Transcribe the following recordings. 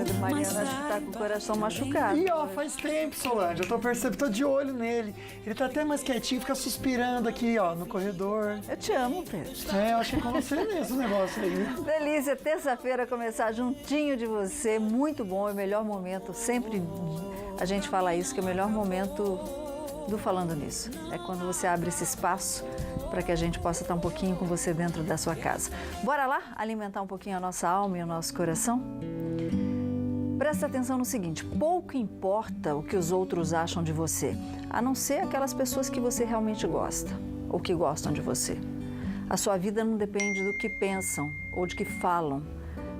Pedro Mariano, acho que tá com o coração machucado. E ó, faz tempo, Solange, eu tô percebendo, tô de olho nele. Ele tá até mais quietinho, fica suspirando aqui, ó, no corredor. Eu te amo, Pedro. É, eu acho que é com você mesmo o negócio aí. Delícia, terça-feira começar juntinho de você, muito bom, é o melhor momento, sempre a gente fala isso, que é o melhor momento do Falando Nisso. É quando você abre esse espaço para que a gente possa estar um pouquinho com você dentro da sua casa. Bora lá alimentar um pouquinho a nossa alma e o nosso coração? Presta atenção no seguinte, pouco importa o que os outros acham de você, a não ser aquelas pessoas que você realmente gosta ou que gostam de você. A sua vida não depende do que pensam ou de que falam,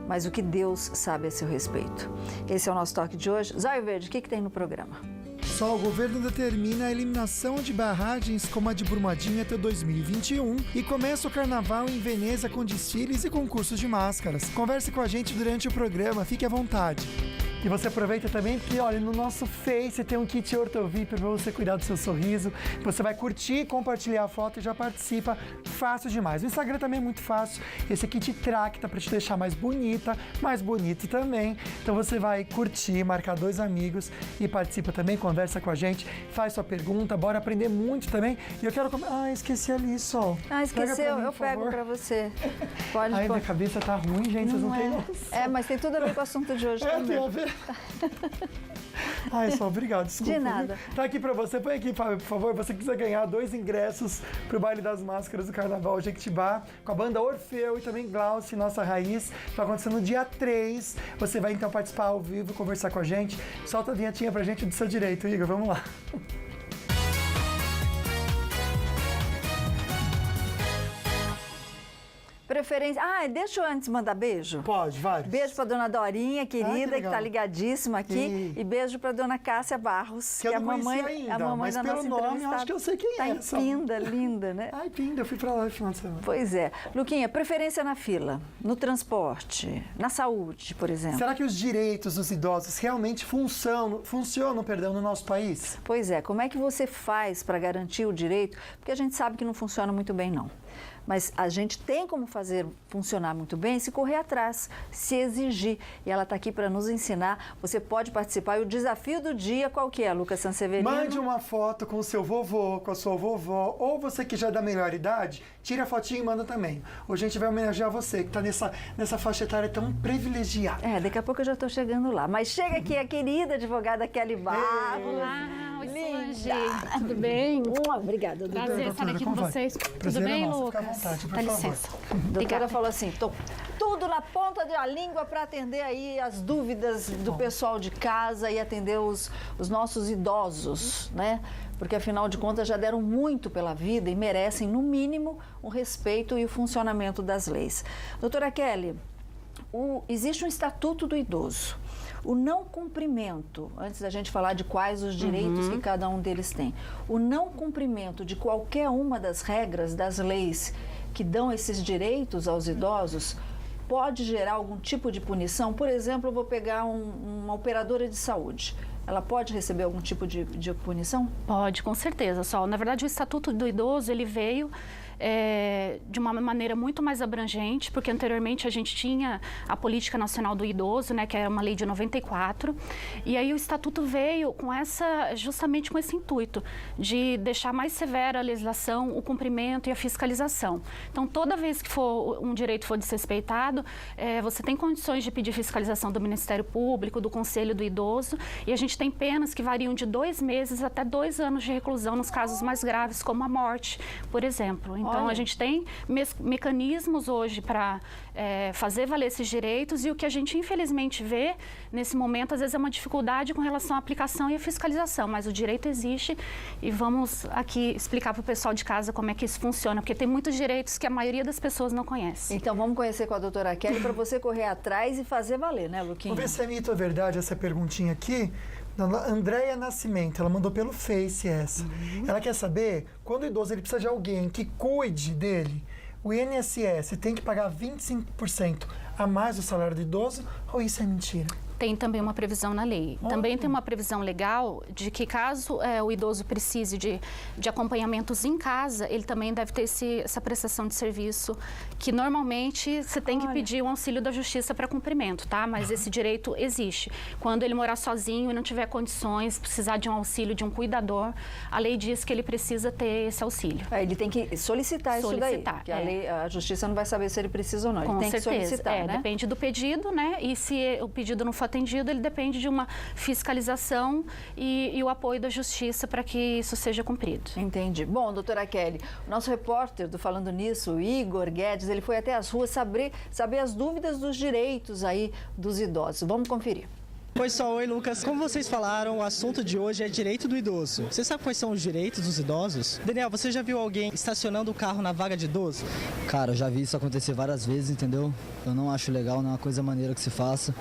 mas o que Deus sabe a seu respeito. Esse é o nosso toque de hoje. Zóio Verde, o que tem no programa? Só o governo determina a eliminação de barragens como a de Brumadinho até 2021 e começa o carnaval em Veneza com desfiles e concursos de máscaras. Converse com a gente durante o programa, fique à vontade. E você aproveita também porque, olha, no nosso Face tem um kit OrtoVip para você cuidar do seu sorriso. Você vai curtir, compartilhar a foto e já participa. Fácil demais. O Instagram também é muito fácil. Esse kit tracta para te deixar mais bonita, mais bonito também. Então você vai curtir, marcar 2 amigos e participa também, conversa com a gente, faz sua pergunta, bora aprender muito também. E eu quero... esqueci ali, Sol. Esqueceu? Eu pego para você. Pode. Ai, minha cabeça tá ruim, gente, vocês não têm noção. É, mas tem tudo a ver com o assunto de hoje também. Tem a ver. Ai, Sol, obrigado, desculpa. De nada. Tá aqui pra você, põe aqui, Fábio, por favor, você quiser ganhar 2 ingressos pro Baile das Máscaras do Carnaval Jequitibá, com a banda Orfeu e também Glauci, Nossa Raiz, vai acontecer no dia 3, você vai então participar ao vivo, conversar com a gente, solta a vinhetinha pra gente do seu direito, Igor, vamos lá. Preferência... deixa eu antes mandar beijo. Pode, vários. Beijo pra dona Dorinha, querida, que tá ligadíssima aqui. E... E beijo pra dona Cássia Barros, que eu não é a mamãe, ainda, a mamãe mas da pelo nossa nome entrevistada. eu acho que eu sei quem é. Tá linda, linda, né? Ai, pinda, eu fui pra lá no final de semana. Pois é. Luquinha, preferência na fila, no transporte, na saúde, por exemplo. Será que os direitos dos idosos realmente funcionam, no nosso país? Pois é. Como é que você faz para garantir o direito? Porque a gente sabe que não funciona muito bem, não. Mas a gente tem como fazer funcionar muito bem se correr atrás, se exigir. E ela está aqui para nos ensinar. Você pode participar. E o desafio do dia, qual que é, Lucas Sanseverino? Mande uma foto com o seu vovô, com a sua vovó, ou você que já é da melhor idade, tira a fotinha e manda também. Hoje a gente vai homenagear você, que está nessa faixa etária tão privilegiada. Daqui a pouco eu já estou chegando lá. Mas chega aqui a querida advogada Kelly Barros. Olá, oi, Solange. Tudo bem? Obrigada, doutora. Prazer estar aqui com vocês. Tudo bem, Lucas? Fica à vontade, por Dá favor. licença. A doutora Obrigada. falou assim, tô tudo na ponta da língua para atender aí as dúvidas do pessoal de casa e atender os nossos idosos, né? Porque afinal de contas já deram muito pela vida e merecem, no mínimo, o respeito e o funcionamento das leis. Doutora Kelly, existe um Estatuto do Idoso. O não cumprimento, antes da gente falar de quais os direitos que cada um deles tem, o não cumprimento de qualquer uma das regras, das leis que dão esses direitos aos idosos, pode gerar algum tipo de punição? Por exemplo, eu vou pegar uma operadora de saúde. Ela pode receber algum tipo de punição? Pode, com certeza, Sol. Na verdade, o Estatuto do Idoso, ele veio de uma maneira muito mais abrangente, porque anteriormente a gente tinha a Política Nacional do Idoso, né, que era uma lei de 94, e aí o Estatuto veio justamente com esse intuito de deixar mais severa a legislação, o cumprimento e a fiscalização. Então, toda vez que um direito for desrespeitado, você tem condições de pedir fiscalização do Ministério Público, do Conselho do Idoso, e a gente tem penas que variam de 2 meses até 2 anos de reclusão nos casos mais graves, como a morte, por exemplo. Então, a gente tem mecanismos hoje para fazer valer esses direitos, e o que a gente infelizmente vê nesse momento, às vezes, é uma dificuldade com relação à aplicação e à fiscalização, mas o direito existe e vamos aqui explicar para o pessoal de casa como é que isso funciona, porque tem muitos direitos que a maioria das pessoas não conhece. Então, vamos conhecer com a doutora Kelly para você correr atrás e fazer valer, né, Luquinha? Vamos ver se é mito ou verdade essa perguntinha aqui. Da Andréia Nascimento, ela mandou pelo Face essa. Ela quer saber, quando o idoso ele precisa de alguém que cuide dele, o INSS tem que pagar 25% a mais do salário do idoso, ou isso é mentira? Tem também uma previsão na lei. Também tem uma previsão legal de que caso o idoso precise de acompanhamentos em casa, ele também deve ter essa prestação de serviço, que normalmente você tem que pedir um auxílio da justiça para cumprimento, tá? Mas esse direito existe. Quando ele morar sozinho e não tiver condições, precisar de um auxílio de um cuidador, a lei diz que ele precisa ter esse auxílio. Ele tem que solicitar isso daí, porque a justiça não vai saber se ele precisa ou não. Ele tem que solicitar, né? Depende do pedido, né? E se o pedido não for atendido, ele depende de uma fiscalização e o apoio da justiça para que isso seja cumprido. Entendi. Bom, doutora Kelly, o nosso repórter do Falando Nisso, Igor Guedes, ele foi até as ruas saber as dúvidas dos direitos aí dos idosos. Vamos conferir. Oi, Sol. Oi, Lucas. Como vocês falaram, o assunto de hoje é direito do idoso. Você sabe quais são os direitos dos idosos? Daniel, você já viu alguém estacionando o carro na vaga de idoso? Cara, eu já vi isso acontecer várias vezes, entendeu? Eu não acho legal, não é uma coisa maneira que se faça.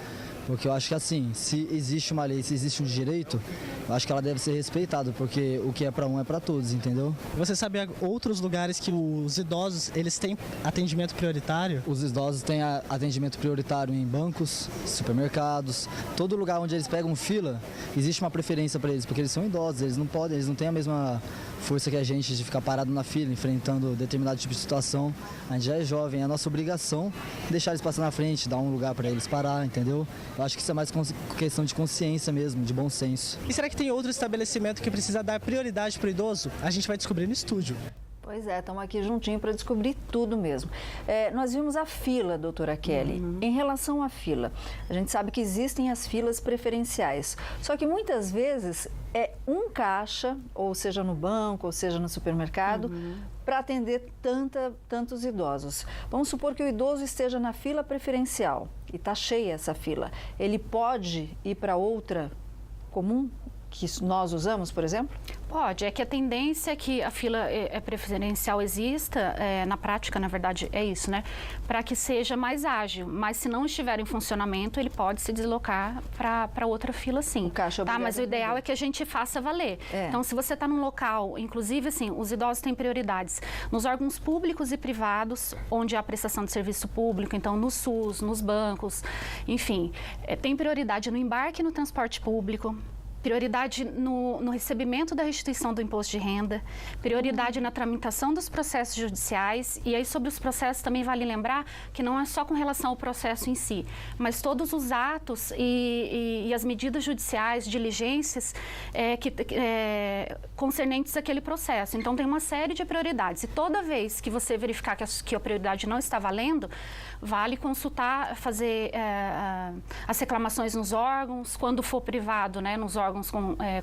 Porque eu acho que assim, se existe uma lei, se existe um direito, eu acho que ela deve ser respeitada, porque o que é para um é para todos, entendeu? Você sabe outros lugares que os idosos, eles têm atendimento prioritário? Os idosos têm atendimento prioritário em bancos, supermercados, todo lugar onde eles pegam fila, existe uma preferência para eles, porque eles são idosos, eles não têm a mesma força que a gente de ficar parado na fila, enfrentando determinado tipo de situação. A gente já é jovem, é a nossa obrigação deixar eles passar na frente, dar um lugar para eles parar, entendeu? Eu acho que isso é mais questão de consciência mesmo, de bom senso. E será que tem outro estabelecimento que precisa dar prioridade para o idoso? A gente vai descobrir no estúdio. Pois é, estamos aqui juntinho para descobrir tudo mesmo. Nós vimos a fila, doutora Kelly. Em relação à fila, a gente sabe que existem as filas preferenciais. Só que muitas vezes é um caixa, ou seja no banco, ou seja no supermercado, para atender tantos idosos. Vamos supor que o idoso esteja na fila preferencial e está cheia essa fila. Ele pode ir para outra comum que nós usamos, por exemplo? Pode, é que a tendência é que a fila preferencial exista, na prática, na verdade, é isso, né? Para que seja mais ágil, mas se não estiver em funcionamento, ele pode se deslocar para outra fila, sim. Tá? Mas o ideal é que a gente faça valer. Então, se você está num local, inclusive, assim, os idosos têm prioridades nos órgãos públicos e privados, onde há prestação de serviço público, então no SUS, nos bancos, enfim, tem prioridade no embarque e no transporte público, prioridade no recebimento da restituição do imposto de renda, prioridade na tramitação dos processos judiciais. E aí, sobre os processos, também vale lembrar que não é só com relação ao processo em si, mas todos os atos e as medidas judiciais, diligências concernentes àquele processo. Então, tem uma série de prioridades. E toda vez que você verificar que a prioridade não está valendo, vale consultar, fazer as reclamações nos órgãos, quando for privado, né, nos órgãos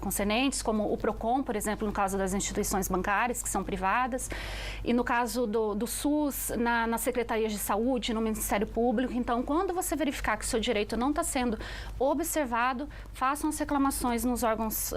concernentes, como o PROCON, por exemplo, no caso das instituições bancárias, que são privadas, e no caso do SUS, na Secretaria de Saúde, no Ministério Público. Então, quando você verificar que o seu direito não está sendo observado, façam as reclamações nos órgãos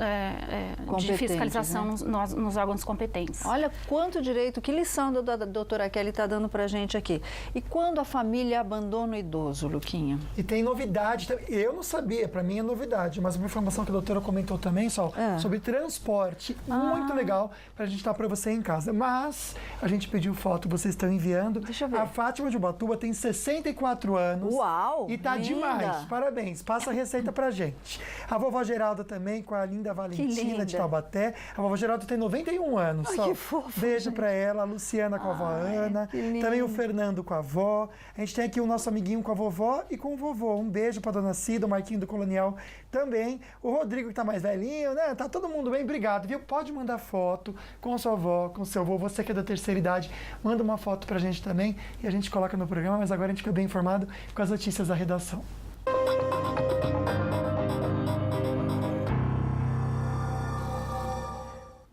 de fiscalização, né? nos órgãos competentes. Olha quanto direito, que lição a doutora Kelly está dando para a gente aqui. E quando a família abandona o idoso, Luquinha? E tem novidade, eu não sabia, para mim é novidade, mas uma informação que a doutora comentou também, Sol, sobre transporte, muito legal pra gente dar pra você em casa. Mas a gente pediu foto, vocês estão enviando. Deixa eu ver. A Fátima de Ubatuba tem 64 anos. Uau! E tá linda. Demais. Parabéns. Passa a receita pra gente. A vovó Geralda também, com a linda Valentina de Taubaté. A vovó Geralda tem 91 anos. Ai, Sol. que fofa. Beijo pra ela, a Luciana com a avó Ana. Também o Fernando com a avó. A gente tem aqui o nosso amiguinho com a vovó e com o vovô. Um beijo pra dona Cida, o Marquinho do Colonial também. O Rodrigo que tá mais velhinho, né? Tá todo mundo bem, obrigado, viu? Pode mandar foto com sua avó, com seu avô, você que é da terceira idade, manda uma foto pra gente também e a gente coloca no programa, mas agora a gente fica bem informado com as notícias da redação.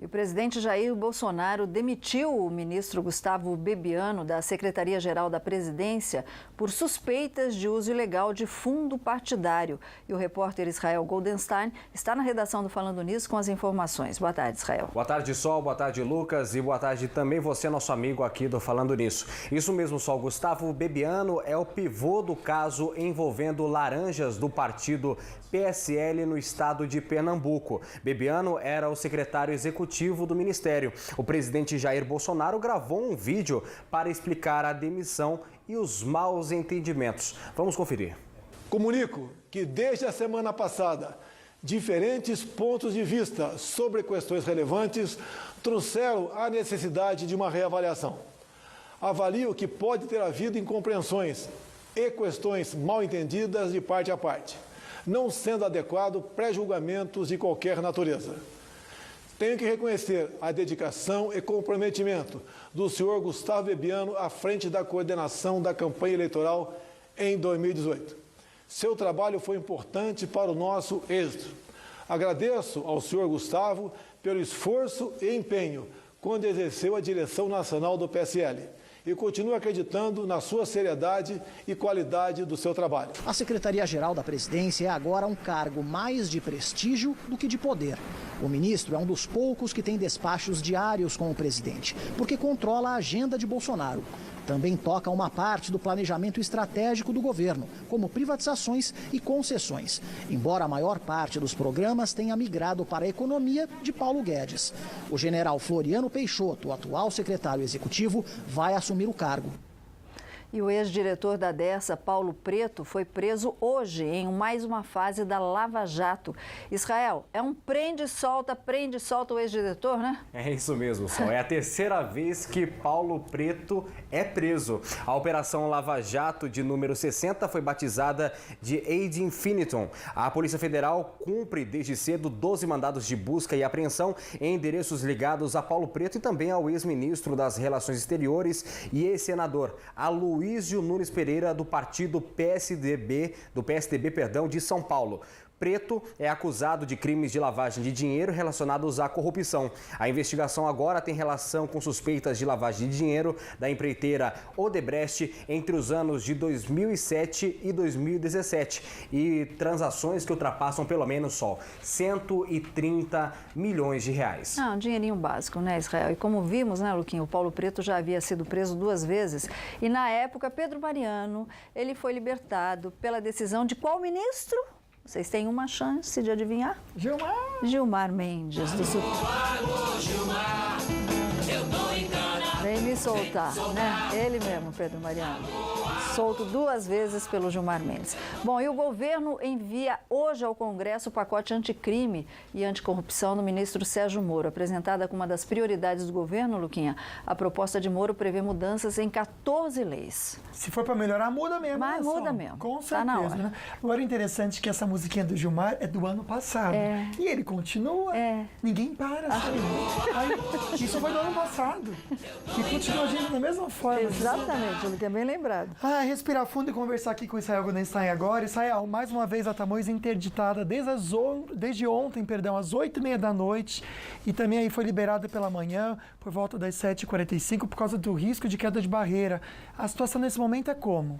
O presidente Jair Bolsonaro demitiu o ministro Gustavo Bebiano da Secretaria-Geral da Presidência por suspeitas de uso ilegal de fundo partidário. E o repórter Israel Goldenstein está na redação do Falando Nisso com as informações. Boa tarde, Israel. Boa tarde, Sol. Boa tarde, Lucas. E boa tarde também você, nosso amigo aqui do Falando Nisso. Isso mesmo, Sol. Gustavo Bebiano é o pivô do caso envolvendo laranjas do partido PSL no estado de Pernambuco. Bebiano era o secretário executivo do Ministério. O presidente Jair Bolsonaro gravou um vídeo para explicar a demissão e os maus entendimentos. Vamos conferir. Comunico que desde a semana passada, diferentes pontos de vista sobre questões relevantes trouxeram a necessidade de uma reavaliação. Avalio que pode ter havido incompreensões e questões mal entendidas de parte a parte, não sendo adequado pré-julgamentos de qualquer natureza. Tenho que reconhecer a dedicação e comprometimento do senhor Gustavo Bebiano à frente da coordenação da campanha eleitoral em 2018. Seu trabalho foi importante para o nosso êxito. Agradeço ao senhor Gustavo pelo esforço e empenho quando exerceu a direção nacional do PSL e continuo acreditando na sua seriedade e qualidade do seu trabalho. A Secretaria-Geral da Presidência é agora um cargo mais de prestígio do que de poder. O ministro é um dos poucos que tem despachos diários com o presidente, porque controla a agenda de Bolsonaro. Também toca uma parte do planejamento estratégico do governo, como privatizações e concessões, embora a maior parte dos programas tenha migrado para a economia de Paulo Guedes. O general Floriano Peixoto, o atual secretário executivo, vai assumir o cargo. E o ex-diretor da Dessa, Paulo Preto, foi preso hoje em mais uma fase da Lava Jato. Israel, é um prende e solta o ex-diretor, né? É isso mesmo, Sol. É a terceira vez que Paulo Preto é preso. A Operação Lava Jato de número 60 foi batizada de Ad Infinitum. A Polícia Federal cumpre desde cedo 12 mandados de busca e apreensão em endereços ligados a Paulo Preto e também ao ex-ministro das Relações Exteriores e ex-senador Aloísio Nunes Pereira, do partido PSDB de São Paulo. Preto é acusado de crimes de lavagem de dinheiro relacionados à corrupção. A investigação agora tem relação com suspeitas de lavagem de dinheiro da empreiteira Odebrecht entre os anos de 2007 e 2017 e transações que ultrapassam pelo menos só 130 milhões de reais. Um dinheirinho básico, né, Israel? E como vimos, né, Luquinho, o Paulo Preto já havia sido preso 2 vezes e na época Pedro Mariano, ele foi libertado pela decisão de qual ministro? Vocês têm uma chance de adivinhar? Gilmar Mendes, do Supremo. Vem me soltar, né? Ele mesmo, Pedro Mariano. Solto 2 vezes pelo Gilmar Mendes. Bom, e o governo envia hoje ao Congresso o pacote anticrime e anticorrupção do ministro Sérgio Moro. Apresentada como uma das prioridades do governo, Luquinha, a proposta de Moro prevê mudanças em 14 leis. Se for para melhorar, muda mesmo. Mas muda mesmo. Com certeza, tá na hora. Né? Agora, interessante que essa musiquinha do Gilmar é do ano passado. E ele continua. Ninguém para. Isso foi do ano passado. E continua agindo da mesma forma. Exatamente, ele tem bem lembrado. Respirar fundo e conversar aqui com o Israel Goldenstein agora. Israel, mais uma vez a Tamoios interditada desde ontem, às 8h30 da noite. E também aí foi liberada pela manhã, por volta das 7h45, por causa do risco de queda de barreira. A situação nesse momento é como?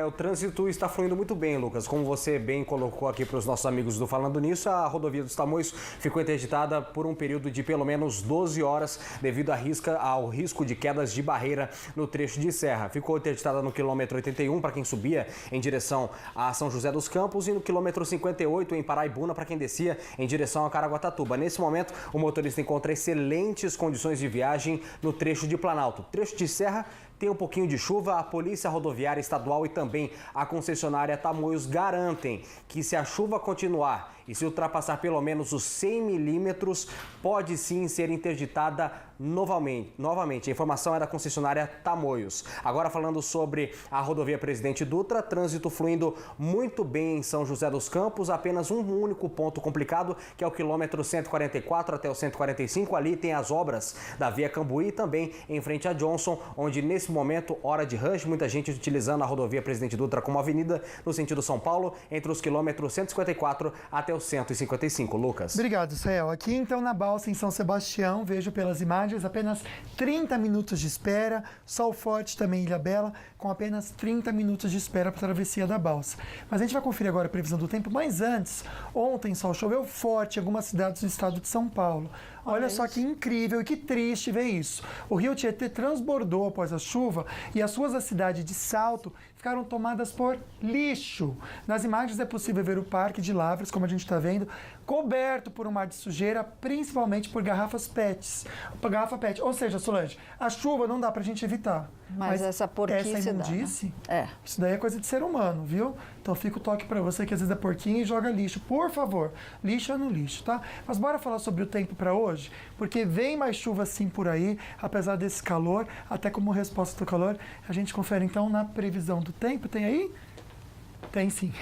O trânsito está fluindo muito bem, Lucas. Como você bem colocou aqui para os nossos amigos do Falando Nisso, a rodovia dos Tamoios ficou interditada por um período de pelo menos 12 horas devido ao risco de quedas de barreira no trecho de serra. Ficou interditada no quilômetro 81 para quem subia em direção a São José dos Campos e no quilômetro 58 em Paraibuna para quem descia em direção a Caraguatatuba. Nesse momento, o motorista encontra excelentes condições de viagem no trecho de Planalto. Trecho de serra tem um pouquinho de chuva, a Polícia Rodoviária Estadual e também a concessionária Tamoios garantem que se a chuva continuar e se ultrapassar pelo menos os 100 milímetros, pode sim ser interditada novamente. A informação é da concessionária Tamoios. Agora falando sobre a rodovia Presidente Dutra, trânsito fluindo muito bem em São José dos Campos, apenas um único ponto complicado, que é o quilômetro 144 até o 145, ali tem as obras da Via Cambuí, também em frente a Johnson, onde nesse momento, hora de rush, muita gente utilizando a rodovia Presidente Dutra como avenida no sentido São Paulo, entre os quilômetros 154 até o 155. Lucas. Obrigado, Israel. Aqui então na Balsa, em São Sebastião, vejo pelas imagens apenas 30 minutos de espera, sol forte também em Ilhabela, com apenas 30 minutos de espera para a travessia da Balsa. Mas a gente vai conferir agora a previsão do tempo, mas antes, ontem sol choveu forte em algumas cidades do estado de São Paulo. Olha só que incrível e que triste ver isso. O rio Tietê transbordou após a chuva e as ruas da cidade de Salto ficaram tomadas por lixo. Nas imagens é possível ver o Parque de Lavras, como a gente está vendo, coberto por um mar de sujeira, principalmente por garrafa PET. Ou seja, Solange, a chuva não dá pra gente evitar. Mas essa porquice essa imundície, dá, né? Isso daí é coisa de ser humano, viu? Então fica o toque pra você que às vezes é porquinho e joga lixo. Por favor, lixo é no lixo, tá? Mas bora falar sobre o tempo pra hoje, porque vem mais chuva sim por aí, apesar desse calor, até como resposta do calor, a gente confere então na previsão do tempo. Tem aí? Tem sim.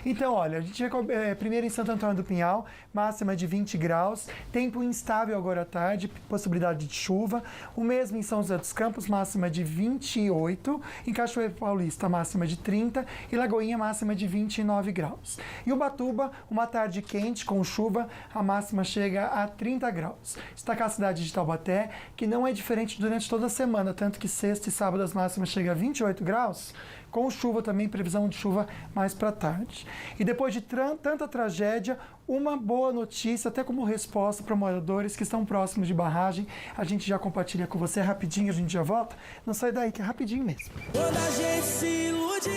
Então, olha, a gente vai primeiro em Santo Antônio do Pinhal, máxima de 20 graus, tempo instável agora à tarde, possibilidade de chuva. O mesmo em São José dos Campos, máxima de 28, em Cachoeiro Paulista, máxima de 30 e Lagoinha, máxima de 29 graus. E Ubatuba, uma tarde quente com chuva, a máxima chega a 30 graus. Destacar a cidade de Taubaté, que não é diferente durante toda a semana, tanto que sexta e sábado as máximas chegam a 28 graus, com chuva também, previsão de chuva mais para tarde. E depois de tanta tragédia, uma boa notícia, até como resposta para moradores que estão próximos de barragem. A gente já compartilha com você rapidinho, a gente já volta. Não sai daí, que é rapidinho mesmo. Quando a gente se ilude,